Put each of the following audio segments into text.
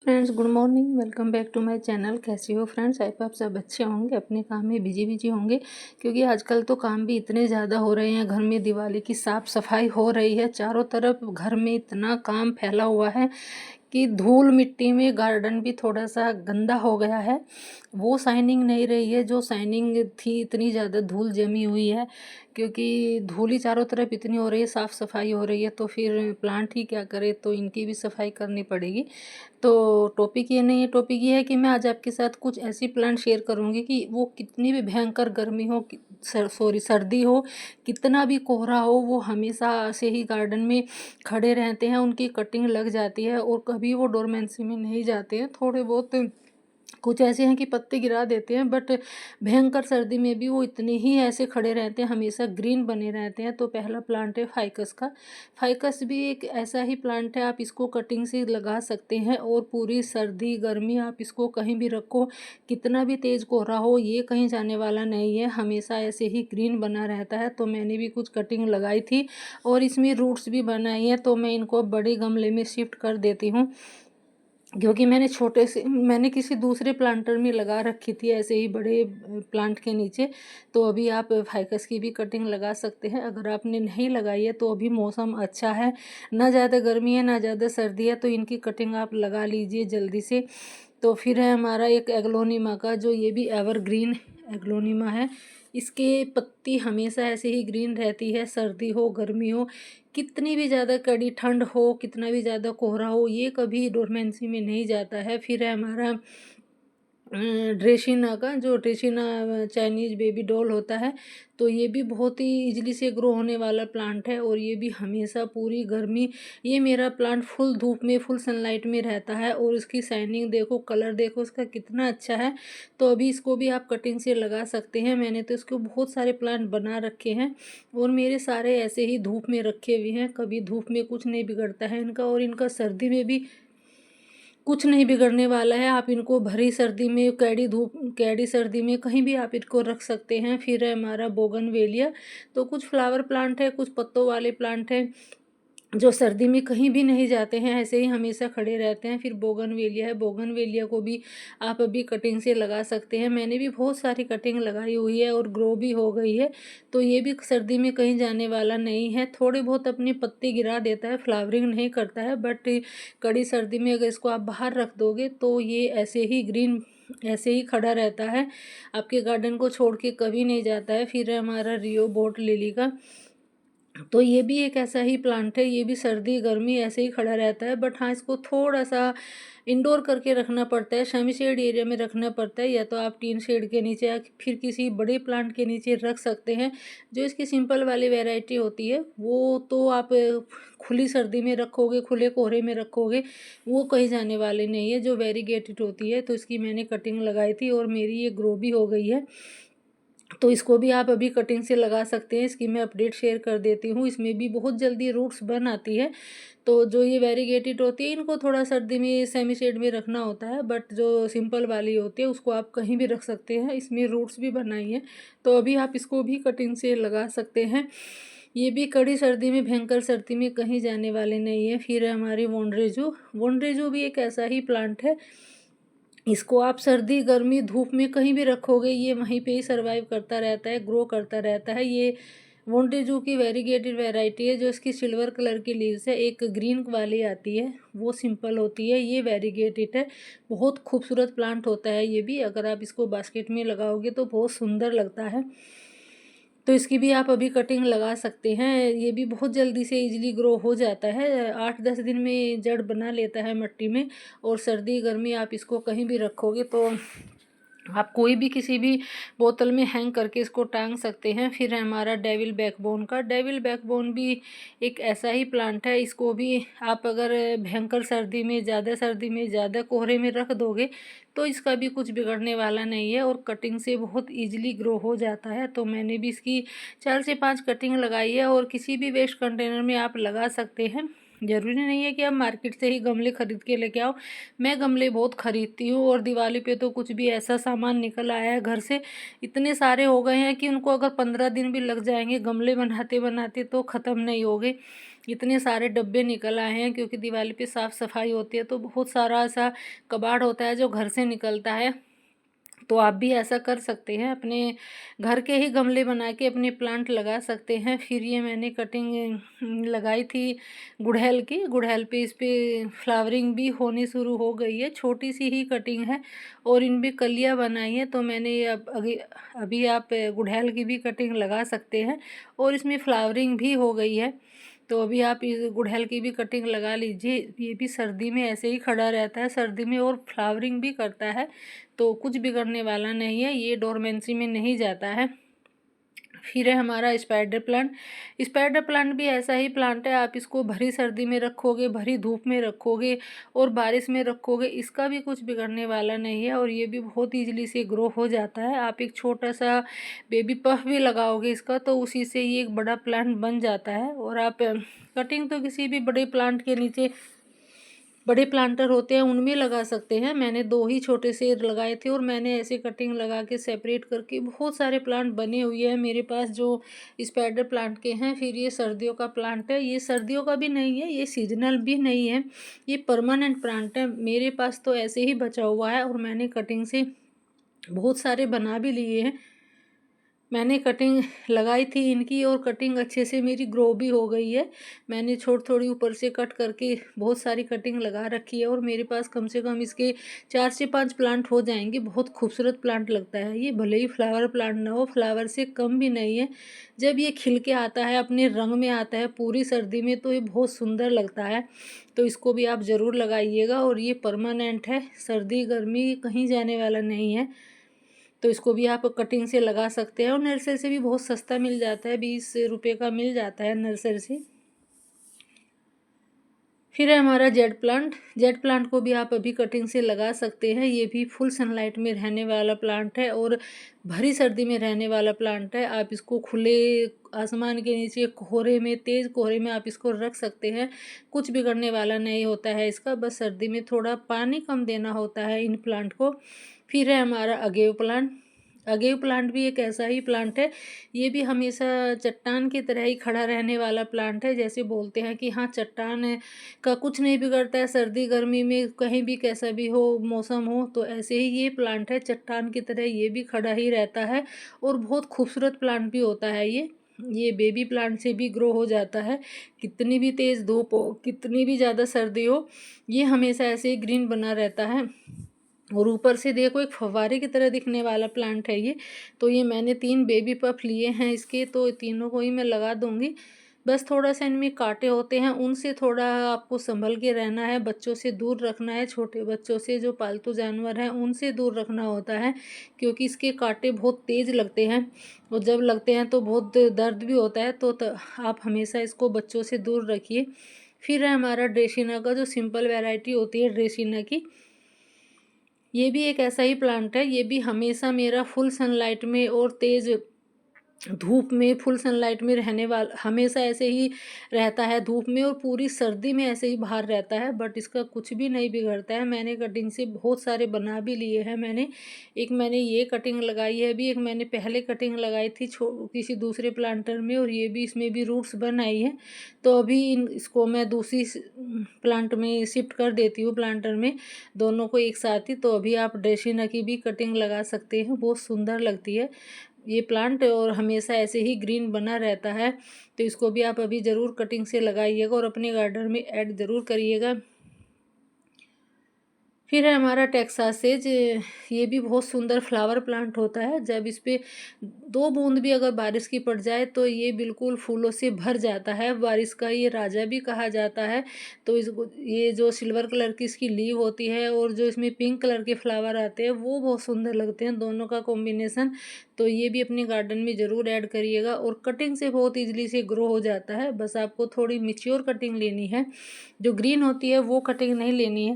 Friends, good morning. Welcome back to my channel. कैसे हो friends? I hope आप सब अच्छे होंगे, अपने काम में बिजी होंगे। क्योंकि आजकल तो काम भी इतने ज़्यादा हो रहे हैं। घर में दिवाली की साफ़ सफाई हो रही है, चारों तरफ घर में इतना काम फैला हुआ है कि धूल मिट्टी में गार्डन भी थोड़ा सा गंदा हो गया है। वो शाइनिंग नहीं रही है जो शाइनिंग थी, इतनी ज़्यादा धूल जमी हुई है। क्योंकि धूल ही चारों तरफ इतनी हो रही है, साफ़ सफाई हो रही है, तो फिर प्लांट ही क्या करे, तो इनकी भी सफाई करनी पड़ेगी। तो टॉपिक ये नहीं है, टॉपिक ये है कि मैं आज आपके साथ कुछ ऐसी प्लांट शेयर करूंगी कि वो कितनी भी भयंकर गर्मी हो, सर्दी हो, कितना भी कोहरा हो, वो हमेशा से ही गार्डन में खड़े रहते हैं। उनकी कटिंग लग जाती है और कभी वो डोरमेंसी में नहीं जाते हैं। थोड़े बहुत कुछ ऐसे हैं कि पत्ते गिरा देते हैं, बट भयंकर सर्दी में भी वो इतने ही ऐसे खड़े रहते हैं, हमेशा ग्रीन बने रहते हैं। तो पहला प्लांट है फाइकस का। फाइकस भी एक ऐसा ही प्लांट है, आप इसको कटिंग से लगा सकते हैं और पूरी सर्दी गर्मी आप इसको कहीं भी रखो, कितना भी तेज़ कोहरा हो, ये कहीं जाने वाला नहीं है, हमेशा ऐसे ही ग्रीन बना रहता है। तो मैंने भी कुछ कटिंग लगाई थी और इसमें रूट्स भी बनाई हैं, तो मैं इनको बड़े गमले में शिफ्ट कर देती हूँ। क्योंकि मैंने किसी दूसरे प्लांटर में लगा रखी थी ऐसे ही बड़े प्लांट के नीचे। तो अभी आप फाइकस की भी कटिंग लगा सकते हैं। अगर आपने नहीं लगाई है तो अभी मौसम अच्छा है, ना ज़्यादा गर्मी है ना ज़्यादा सर्दी है, तो इनकी कटिंग आप लगा लीजिए जल्दी से। तो फिर है हमारा एक एग्लोनिमा का, जो ये भी एवरग्रीन एग्लोनिमा है। इसके पत्ती हमेशा ऐसे ही ग्रीन रहती है, सर्दी हो गर्मी हो, कितनी भी ज़्यादा कड़ी ठंड हो, कितना भी ज़्यादा कोहरा हो, ये कभी डोरमेंसी में नहीं जाता है। फिर है हमारा ड्रेसिना का, जो ड्रेसिना चाइनीज बेबी डॉल होता है। तो ये भी बहुत ही इजीली से ग्रो होने वाला प्लांट है और ये भी हमेशा पूरी गर्मी, ये मेरा प्लांट फुल धूप में फुल सनलाइट में रहता है। और इसकी शाइनिंग देखो, कलर देखो इसका कितना अच्छा है। तो अभी इसको भी आप कटिंग से लगा सकते हैं। मैंने तो इसको बहुत सारे प्लांट बना रखे हैं और मेरे सारे ऐसे ही धूप में रखे हुए हैं, कभी धूप में कुछ नहीं बिगड़ता है इनका। और इनका सर्दी में भी कुछ नहीं बिगड़ने वाला है। आप इनको भरी सर्दी में, कैडी सर्दी में कहीं भी आप इनको रख सकते हैं। फिर है हमारा बोगनवेलिया। तो कुछ फ्लावर प्लांट है, कुछ पत्तों वाले प्लांट हैं जो सर्दी में कहीं भी नहीं जाते हैं, ऐसे ही हमेशा खड़े रहते हैं। फिर बोगनवेलिया है, बोगनवेलिया को भी आप अभी कटिंग से लगा सकते हैं। मैंने भी बहुत सारी कटिंग लगाई हुई है और ग्रो भी हो गई है। तो ये भी सर्दी में कहीं जाने वाला नहीं है। थोड़े बहुत अपने पत्ते गिरा देता है, फ्लावरिंग नहीं करता है, बट कड़ी सर्दी में अगर इसको आप बाहर रख दोगे तो ये ऐसे ही ग्रीन ऐसे ही खड़ा रहता है, आपके गार्डन को छोड़ के कभी नहीं जाता है। फिर है हमारा रियो बोट लिली का। तो ये भी एक ऐसा ही प्लांट है, ये भी सर्दी गर्मी ऐसे ही खड़ा रहता है, बट हाँ इसको थोड़ा सा इंडोर करके रखना पड़ता है, सेमी शेड एरिया में रखना पड़ता है, या तो आप टीन शेड के नीचे या फिर किसी बड़े प्लांट के नीचे रख सकते हैं। जो इसकी सिंपल वाली वैरायटी होती है वो तो आप खुली सर्दी में रखोगे, खुले कोहरे में रखोगे, वो कहीं जाने वाले नहीं है। जो वेरीगेटेड होती है, तो इसकी मैंने कटिंग लगाई थी और मेरी ये ग्रो भी हो गई है। तो इसको भी आप अभी कटिंग से लगा सकते हैं। इसकी मैं अपडेट शेयर कर देती हूँ। इसमें भी बहुत जल्दी रूट्स बन आती है। तो जो ये वेरीगेटेड होती है, इनको थोड़ा सर्दी में सेमी शेड में रखना होता है, बट जो सिंपल वाली होती है उसको आप कहीं भी रख सकते हैं। इसमें रूट्स भी बनाई है, तो अभी आप इसको भी कटिंग से लगा सकते हैं। ये भी कड़ी सर्दी में, भयंकर सर्दी में कहीं जाने वाले नहीं है। फिर है हमारी वोंड्रेजो। वोंड्रेजो भी एक ऐसा ही प्लांट है, इसको आप सर्दी गर्मी धूप में कहीं भी रखोगे, ये वहीं पे ही सरवाइव करता रहता है, ग्रो करता रहता है। ये वोंटेजू की वेरीगेटेड वैरायटी है। जो इसकी सिल्वर कलर की लीव्स है, एक ग्रीन वाली आती है वो सिंपल होती है, ये वेरीगेटेड है। बहुत खूबसूरत प्लांट होता है ये भी, अगर आप इसको बास्केट में लगाओगे तो बहुत सुंदर लगता है। तो इसकी भी आप अभी कटिंग लगा सकते हैं। ये भी बहुत जल्दी से इजीली ग्रो हो जाता है, 8-10 दिन में जड़ बना लेता है मिट्टी में। और सर्दी गर्मी आप इसको कहीं भी रखोगे तो आप कोई भी किसी भी बोतल में हैंग करके इसको टांग सकते हैं। फिर है हमारा डेविल बैकबोन का। डेविल बैकबोन भी एक ऐसा ही प्लांट है। इसको भी आप अगर भयंकर सर्दी में, ज़्यादा सर्दी में, ज़्यादा कोहरे में रख दोगे तो इसका भी कुछ बिगड़ने वाला नहीं है और कटिंग से बहुत इजीली ग्रो हो जाता है। तो मैंने भी इसकी 4 से 5 कटिंग लगाई है और किसी भी वेस्ट कंटेनर में आप लगा सकते हैं। ज़रूरी नहीं है कि आप मार्केट से ही गमले खरीद के लेके आओ। मैं गमले बहुत खरीदती हूँ और दिवाली पे तो कुछ भी ऐसा सामान निकल आया है घर से, इतने सारे हो गए हैं कि उनको अगर 15 दिन भी लग जाएंगे गमले बनाते बनाते तो ख़त्म नहीं होंगे। इतने सारे डब्बे निकल आए हैं, क्योंकि दिवाली पे साफ़ सफाई होती है तो बहुत सारा ऐसा कबाड़ होता है जो घर से निकलता है। तो आप भी ऐसा कर सकते हैं, अपने घर के ही गमले बना के अपने प्लांट लगा सकते हैं। फिर ये मैंने कटिंग लगाई थी गुड़हल की, गुड़हल पे इस पे फ्लावरिंग भी होनी शुरू हो गई है। छोटी सी ही कटिंग है और इन भी कलियाँ बनाई हैं, तो मैंने ये अभी आप गुड़हल की भी कटिंग लगा सकते हैं और इसमें फ्लावरिंग भी हो गई है। तो अभी आप इस गुड़हल की भी कटिंग लगा लीजिए। ये भी सर्दी में ऐसे ही खड़ा रहता है, सर्दी में और फ्लावरिंग भी करता है, तो कुछ बिगड़ने वाला नहीं है, ये डोरमेंसी में नहीं जाता है। फिर है हमारा स्पाइडर प्लांट। स्पाइडर प्लांट भी ऐसा ही प्लांट है, आप इसको भरी सर्दी में रखोगे, भरी धूप में रखोगे और बारिश में रखोगे, इसका भी कुछ बिगड़ने वाला नहीं है और ये भी बहुत ईजिली से ग्रो हो जाता है। आप एक छोटा सा बेबी पफ भी लगाओगे इसका, तो उसी से ये एक बड़ा प्लांट बन जाता है। और आप कटिंग तो किसी भी बड़े प्लांट के नीचे, बड़े प्लांटर होते हैं उनमें लगा सकते हैं। मैंने 2 ही छोटे से लगाए थे और मैंने ऐसे कटिंग लगा के सेपरेट करके बहुत सारे प्लांट बने हुए हैं मेरे पास जो स्पाइडर प्लांट के हैं। फिर ये सर्दियों का प्लांट है, ये सर्दियों का भी नहीं है, ये सीजनल भी नहीं है, ये परमानेंट प्लांट है मेरे पास, तो ऐसे ही बचा हुआ है और मैंने कटिंग से बहुत सारे बना भी लिए हैं। मैंने कटिंग लगाई थी इनकी और कटिंग अच्छे से मेरी ग्रो भी हो गई है। मैंने थोड़ी ऊपर से कट करके बहुत सारी कटिंग लगा रखी है और मेरे पास कम से कम इसके 4 से 5 प्लांट हो जाएंगे। बहुत खूबसूरत प्लांट लगता है ये, भले ही फ्लावर प्लांट ना हो, फ्लावर से कम भी नहीं है। जब ये खिल के आता है, अपने रंग में आता है पूरी सर्दी में, तो ये बहुत सुंदर लगता है। तो इसको भी आप ज़रूर लगाइएगा और ये परमानेंट है, सर्दी गर्मी कहीं जाने वाला नहीं है। तो इसको भी आप कटिंग से लगा सकते हैं और नर्सरी से भी बहुत सस्ता मिल जाता है, 20 रुपये का मिल जाता है नर्सरी से। फिर है हमारा जेड प्लांट को भी आप अभी कटिंग से लगा सकते हैं। ये भी फुल सनलाइट में रहने वाला प्लांट है और भरी सर्दी में रहने वाला प्लांट है। आप इसको खुले आसमान के नीचे कोहरे में, तेज़ कोहरे में आप इसको रख सकते हैं, कुछ बिगड़ने वाला नहीं होता है इसका। बस सर्दी में थोड़ा पानी कम देना होता है इन प्लांट को। फिर है हमारा अगेव प्लांट। अगेव प्लांट भी एक ऐसा ही प्लांट है, ये भी हमेशा चट्टान की तरह ही खड़ा रहने वाला प्लांट है। जैसे बोलते हैं कि हाँ, चट्टान का कुछ नहीं बिगड़ता है, सर्दी गर्मी में कहीं भी कैसा भी हो मौसम हो, तो ऐसे ही ये प्लांट है, चट्टान की तरह ये भी खड़ा ही रहता है और बहुत खूबसूरत प्लांट भी होता है ये बेबी प्लांट से भी ग्रो हो जाता है। कितनी भी तेज़ धूप हो, कितनी भी ज़्यादा सर्दी हो, ये हमेशा ऐसे ही ग्रीन बना रहता है और ऊपर से देखो एक फव्वारे की तरह दिखने वाला प्लांट है ये। तो ये मैंने 3 बेबी पफ लिए हैं इसके, तो तीनों को ही मैं लगा दूंगी। बस थोड़ा सा इनमें कांटे होते हैं, उनसे थोड़ा आपको संभल के रहना है, बच्चों से दूर रखना है, छोटे बच्चों से, जो पालतू जानवर हैं उनसे दूर रखना होता है, क्योंकि इसके कांटे बहुत तेज़ लगते हैं और जब लगते हैं तो बहुत दर्द भी होता है। तो आप हमेशा इसको बच्चों से दूर रखिए। फिर है हमारा ड्रेसिना का, जो सिंपल वैरायटी होती है ड्रेसिना की, ये भी एक ऐसा ही प्लांट है। ये भी हमेशा मेरा फुल सनलाइट में और तेज़ धूप में, फुल सनलाइट में रहने वाला, हमेशा ऐसे ही रहता है धूप में और पूरी सर्दी में ऐसे ही बाहर रहता है, बट इसका कुछ भी नहीं बिगड़ता है। मैंने कटिंग से बहुत सारे बना भी लिए हैं। मैंने ये कटिंग लगाई है अभी, एक मैंने पहले कटिंग लगाई थी किसी दूसरे प्लांटर में, और ये भी, इसमें भी रूट्स बन आई है। तो अभी इसको मैं दूसरी प्लांट में शिफ्ट कर देती हूँ, प्लांटर में, दोनों को एक साथ ही। तो अभी आप ड्रेसिना की भी कटिंग लगा सकते हैं, बहुत सुंदर लगती है ये प्लांट और हमेशा ऐसे ही ग्रीन बना रहता है। तो इसको भी आप अभी ज़रूर कटिंग से लगाइएगा और अपने गार्डन में ऐड ज़रूर करिएगा। फिर है हमारा टेक्सासेज। ये भी बहुत सुंदर फ्लावर प्लांट होता है। जब इस पे 2 बूंद भी अगर बारिश की पड़ जाए तो ये बिल्कुल फूलों से भर जाता है, बारिश का ये राजा भी कहा जाता है। तो ये जो सिल्वर कलर की इसकी लीव होती है और जो इसमें पिंक कलर के फ्लावर आते हैं, वो बहुत सुंदर लगते हैं, दोनों का कॉम्बिनेशन। तो ये भी अपने गार्डन में ज़रूर ऐड करिएगा और कटिंग से बहुत ईजिली से ग्रो हो जाता है। बस आपको थोड़ी मिच्योर कटिंग लेनी है, जो ग्रीन होती है वो कटिंग नहीं लेनी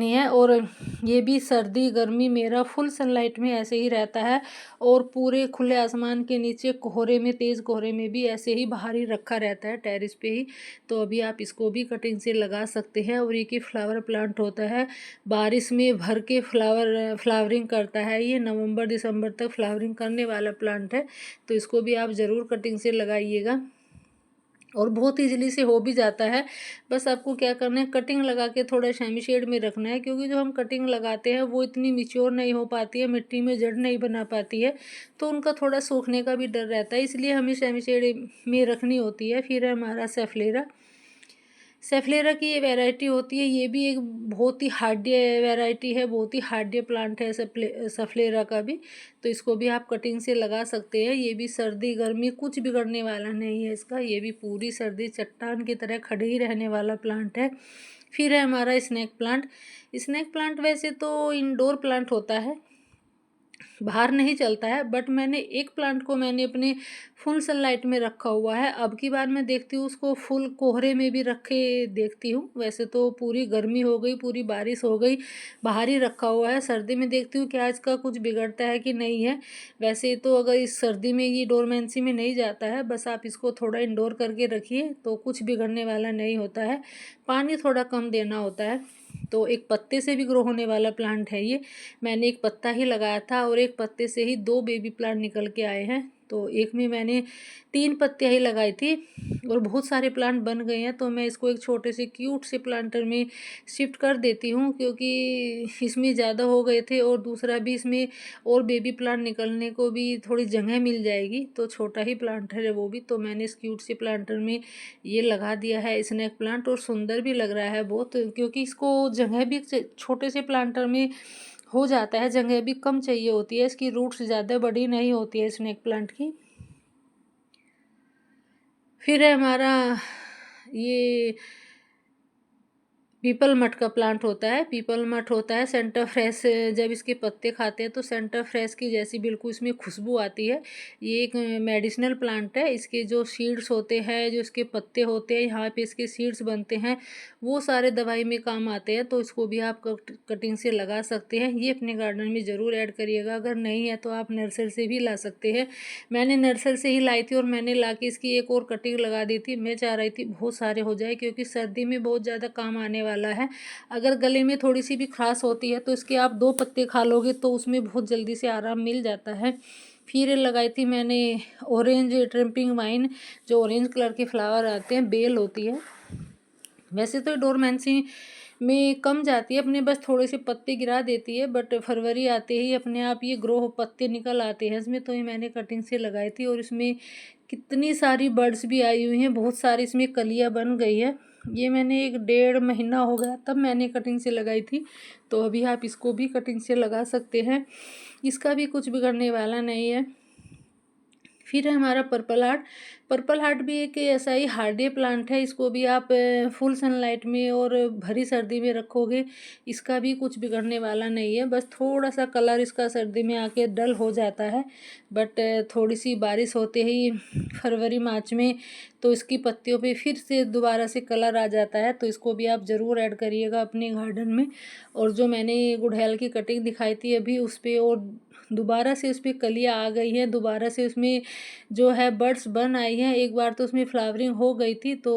है। और ये भी सर्दी गर्मी मेरा फुल सनलाइट में ऐसे ही रहता है और पूरे खुले आसमान के नीचे कोहरे में, तेज़ कोहरे में भी ऐसे ही बाहर ही रखा रहता है, टेरेस पे ही। तो अभी आप इसको भी कटिंग से लगा सकते हैं। और ये कि फ्लावर प्लांट होता है, बारिश में भर के फ्लावरिंग करता है, ये नवंबर दिसंबर तक फ्लावरिंग करने वाला प्लांट है। तो इसको भी आप ज़रूर कटिंग से लगाइएगा। और बहुत ईज़िली से हो भी जाता है। बस आपको क्या करना है, कटिंग लगा के थोड़ा सेमी शेड में रखना है, क्योंकि जो हम कटिंग लगाते हैं वो इतनी मैच्योर नहीं हो पाती है, मिट्टी में जड़ नहीं बना पाती है, तो उनका थोड़ा सूखने का भी डर रहता है, इसलिए हमें सेमी शेड में रखनी होती है। फिर है हमारा सेफलेरा। सेफलेरा की ये वैरायटी होती है, ये भी एक बहुत ही हार्डी वैरायटी है, बहुत ही हार्डी प्लांट है सफलेरा का भी। तो इसको भी आप कटिंग से लगा सकते हैं। ये भी सर्दी गर्मी कुछ बिगड़ने वाला नहीं है इसका, ये भी पूरी सर्दी चट्टान की तरह खड़े ही रहने वाला प्लांट है। फिर है हमारा स्नेक प्लांट। स्नेक प्लांट वैसे तो इंडोर प्लांट होता है, बाहर नहीं चलता है, बट मैंने एक प्लांट को मैंने अपने फुल सनलाइट में रखा हुआ है। अब की बार मैं देखती हूँ उसको फुल कोहरे में भी रखे देखती हूँ। वैसे तो पूरी गर्मी हो गई, पूरी बारिश हो गई, बाहर ही रखा हुआ है। सर्दी में देखती हूँ क्या इसका कुछ बिगड़ता है कि नहीं है। वैसे तो अगर इस सर्दी में ये डोरमेंसी में नहीं जाता है, बस आप इसको थोड़ा इंडोर करके रखिए तो कुछ बिगड़ने वाला नहीं होता है। पानी थोड़ा कम देना होता है। तो एक पत्ते से भी ग्रो होने वाला प्लांट है ये। मैंने एक पत्ता ही लगाया था और एक पत्ते से ही 2 बेबी प्लांट निकल के आए हैं। तो एक में मैंने 3 पत्तियाँ ही लगाई थी और बहुत सारे प्लांट बन गए हैं। तो मैं इसको एक छोटे से क्यूट से प्लांटर में शिफ्ट कर देती हूँ, क्योंकि इसमें ज़्यादा हो गए थे और दूसरा भी इसमें और बेबी प्लांट निकलने को भी थोड़ी जगह मिल जाएगी। तो छोटा ही प्लांटर है वो भी, तो मैंने इस क्यूट से प्लांटर में ये लगा दिया है स्नेक प्लांट। और सुंदर भी लग रहा है बहुत, क्योंकि इसको जगह भी छोटे से प्लांटर में हो जाता है, जगह भी कम चाहिए होती है। इसकी रूट्स ज़्यादा बड़ी नहीं होती है स्नेक प्लांट की। फिर है हमारा ये पीपल मठ का प्लांट होता है। पीपल मठ होता है सेंटर फ्रेश, जब इसके पत्ते खाते हैं तो सेंटर फ्रेश की जैसी बिल्कुल इसमें खुशबू आती है। ये एक मेडिसिनल प्लांट है। इसके जो सीड्स होते हैं, जो इसके पत्ते होते हैं, यहाँ पे इसके सीड्स बनते हैं, वो सारे दवाई में काम आते हैं। तो इसको भी आप कटिंग से लगा सकते हैं। ये अपने गार्डन में ज़रूर ऐड करिएगा। अगर नहीं है तो आप नर्सरी से भी ला सकते हैं। मैंने नर्सरी से ही लाई थी और मैंने ला के इसकी एक और कटिंग लगा दी थी। मैं चाह रही थी बहुत सारे हो जाए, क्योंकि सर्दी में बहुत ज़्यादा काम आने वाला है। अगर गले में थोड़ी सी भी खराश होती है तो इसके आप 2 पत्ते खा लोगे तो उसमें बहुत जल्दी से आराम मिल जाता है। फिर लगाई थी मैंने ऑरेंज ट्रिम्पिंग वाइन, जो ऑरेंज कलर के फ्लावर आते हैं, बेल होती है। वैसे तो डोरमेंसी में कम जाती है, अपने बस थोड़े से पत्ते गिरा देती है, बट फरवरी आते ही अपने आप ये ग्रो पत्ते निकल आते हैं इसमें। तो ये मैंने कटिंग से लगाई थी और इसमें कितनी सारी बर्ड्स भी आई हुई हैं, बहुत सारी इसमें कलियां बन गई है। ये मैंने 1 डेढ़ महीना हो गया तब मैंने कटिंग से लगाई थी। तो अभी आप इसको भी कटिंग से लगा सकते हैं, इसका भी कुछ बिगड़ने वाला नहीं है। फिर है हमारा पर्पल हार्ट। पर्पल हार्ट भी एक ऐसा ही हार्डी प्लांट है। इसको भी आप फुल सनलाइट में और भरी सर्दी में रखोगे, इसका भी कुछ बिगड़ने वाला नहीं है। बस थोड़ा सा कलर इसका सर्दी में आके डल हो जाता है, बट थोड़ी सी बारिश होते ही फरवरी मार्च में तो इसकी पत्तियों पे फिर से दोबारा से कलर आ जाता है। तो इसको भी आप ज़रूर ऐड करिएगा अपने गार्डन में। और जो मैंने गुड़हल की कटिंग दिखाई थी अभी, उस पर और दोबारा से उस पर कलियाँ आ गई हैं, दोबारा से उसमें जो है बर्ड्स बन आई हैं। एक बार तो उसमें फ्लावरिंग हो गई थी। तो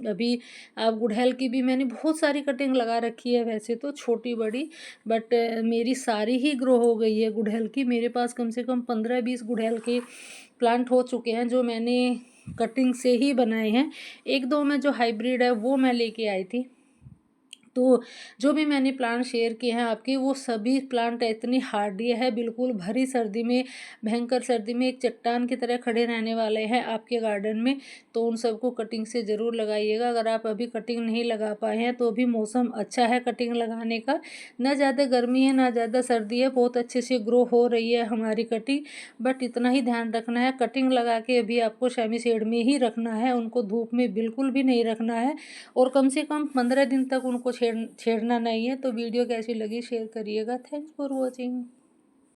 अभी आप गुड़हल की भी मैंने बहुत सारी कटिंग लगा रखी है, वैसे तो छोटी बड़ी, बट मेरी सारी ही ग्रो हो गई है गुड़हल की। मेरे पास कम से कम 15-20 गुड़हल के प्लांट हो चुके हैं, जो मैंने कटिंग से ही बनाए हैं। 1-2 में जो हाइब्रिड है वो मैं लेके आई थी। तो जो भी मैंने प्लांट शेयर किए हैं आपके, वो सभी प्लांट इतनी हार्डी है, बिल्कुल भरी सर्दी में, भयंकर सर्दी में एक चट्टान की तरह खड़े रहने वाले हैं आपके गार्डन में। तो उन सबको कटिंग से ज़रूर लगाइएगा। अगर आप अभी कटिंग नहीं लगा पाए हैं तो अभी मौसम अच्छा है कटिंग लगाने का, ना ज़्यादा गर्मी है ना ज़्यादा सर्दी है, बहुत अच्छे से ग्रो हो रही है हमारी कटिंग। बट इतना ही ध्यान रखना है, कटिंग लगा के अभी आपको सेमी शेड में ही रखना है, उनको धूप में बिल्कुल भी नहीं रखना है। और कम से कम 15 दिन तक उनको छेड़ना नहीं है। तो वीडियो कैसी लगी शेयर करिएगा। Thanks for watching.